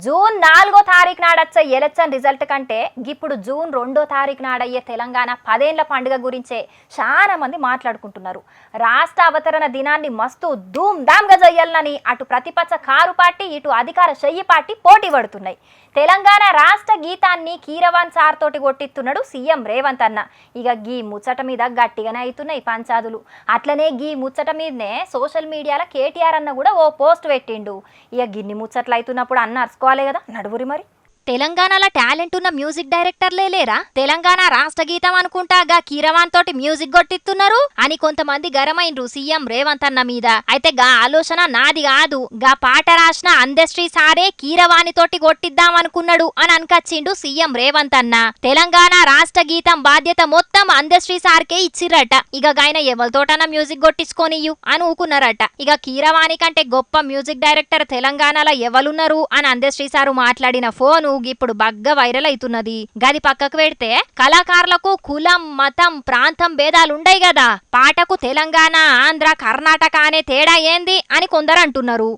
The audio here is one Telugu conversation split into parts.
జూన్ 4వ తారీఖు నాడొచ్చే ఎలక్షన్ రిజల్ట్ కంటే ఇప్పుడు జూన్ 2వ తారీఖు నాడయ్యే తెలంగాణ 10 ఏళ్ల పండుగ గురించే చాలా మంది మాట్లాడుకుంటున్నారు. రాష్ట్ర అవతరణ దినాన్ని మస్తు ధూమ్ ధామ్గా చేయాలని అటు ప్రతిపక్ష కారు పార్టీ ఇటు అధికార చెయ్యి పార్టీ పోటీ పడుతున్నాయి. తెలంగాణ రాష్ట్ర గీతాన్ని కీరవాన్ సార్ తోటి కొట్టిస్తున్నాడు సీఎం రేవంత్ అన్న. ఇక గీ ముచ్చట మీద గట్టిగానే అవుతున్నాయి పంచాదులు. అట్లనే గీ ముచ్చట మీదనే సోషల్ మీడియాలో కేటీఆర్ అన్న కూడా ఓ పోస్ట్ పెట్టిండు. ఇక గిన్ని ముచ్చట్లు అవుతున్నప్పుడు అన్న అరుచుకోవాలి కదా, నడువురి మరి. తెలంగాణలో టాలెంట్ ఉన్న మ్యూజిక్ డైరెక్టర్లే లేరా? తెలంగాణ రాష్ట్ర గీతం అనుకుంటా గా కీరవాన్ తోటి మ్యూజిక్ కొట్టిస్తున్నారు అని కొంతమంది గరమైండ్రు సీఎం రేవంత్ అన్న మీద. అయితే గా ఆలోచన నాది కాదు, గా పాట రాసిన అందశ్రీ సారే కీరవాణి తోటి కొట్టిద్దాం అనుకున్నాడు అని అనకచ్చిండు సీఎం రేవంత్ అన్న. తెలంగాణ రాష్ట్ర గీతం బాధ్యత మొత్తం అందశ్రీ సార్కే ఇచ్చిరట. ఇక గాయన ఎవరితోటన్నా మ్యూజిక్ కొట్టించుకోనియు అని ఊకున్నారట. ఇక కీరవాణి కంటే గొప్ప మ్యూజిక్ డైరెక్టర్ తెలంగాణలో ఎవరున్నారు అని అందశ్రీ సారు మాట్లాడిన ఫోను ఇప్పుడు బగ్గా వైరల్ అవుతున్నది. గది పక్కకు పెడితే కళాకారులకు కులం మతం ప్రాంతం భేదాలుండయి కదా, పాటకు తెలంగాణ ఆంధ్ర కర్ణాటక అనే తేడా ఏంది అని కొందరు అంటున్నారు.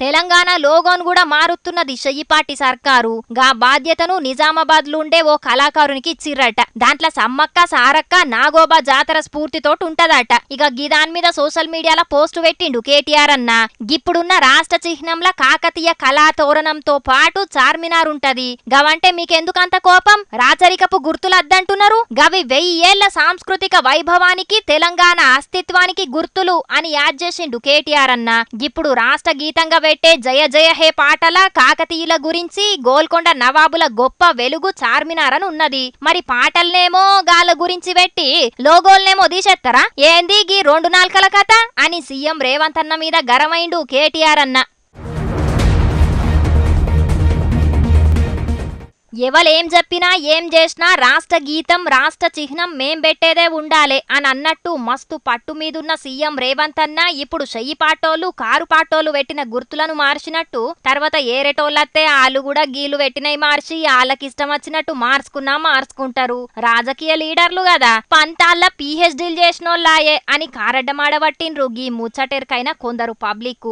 తెలంగాణ లోగోను కూడా మారుతున్నది చెయ్యిపాటి సర్కారు. గా బాధ్యతను నిజామాబాద్ లో ఓ కళాకారునికి ఇచ్చిర్రట. దాంట్లో సమ్మక్క సారక్క నాగోబా జాతర స్ఫూర్తితోటి ఉంటదట. ఇక గిదాని మీద సోషల్ మీడియాలో పోస్టు పెట్టిండు కేటీఆర్ అన్న. గిప్పుడున్న రాష్ట్ర చిహ్నంల కాకతీయ కళా తోరణంతో పాటు చార్మినార్ ఉంటది. గవంటే మీకెందుకంత కోపం? రాచరికపు గుర్తులు అద్దంటున్నారు. గవి 1000 ఏళ్ల సాంస్కృతిక వైభవానికి తెలంగాణ అస్తిత్వానికి గుర్తులు అని యాడ్ చేసిండు కేటీఆర్ అన్న. ఇప్పుడు రాష్ట్ర గీతంగా పెట్టే జయ జయ హే పాటల కాకతీయుల గురించి గోల్కొండ నవాబుల గొప్ప వెలుగు చార్మినార్ అని ఉన్నది. మరి పాటల్నేమో గాల గురించి పెట్టి లోగోల్నేమో తీసేస్తారా ఏంది గీ 2 నాల్కల కథ అని సీఎం రేవంత్ అన్న మీద గరమైండు కేటీఆర్ అన్న. ఎవలేం చెప్పినా ఏం చేసినా రాష్ట్ర గీతం రాష్ట్ర చిహ్నం మేం పెట్టేదే ఉండాలే అని అన్నట్టు మస్తు పట్టు మీదున్న సీఎం రేవంత్ అన్న ఇప్పుడు చెయ్యి పాటోలు కారు పాటోలు పెట్టిన గుర్తులను మార్చినట్టు తర్వాత ఏరేటోళ్ళత్తే ఆళ్ళు కూడా గీలు పెట్టినవి మార్చి వాళ్ళకిష్టం వచ్చినట్టు మార్చుకుంటారు. రాజకీయ లీడర్లు కదా, పంతాళ్ళ PhDలు చేసినోళ్ళాయే అని కారడ్డమాడబట్టిండ్రు గీ ముచ్చటెరకైన కొందరు పబ్లిక్.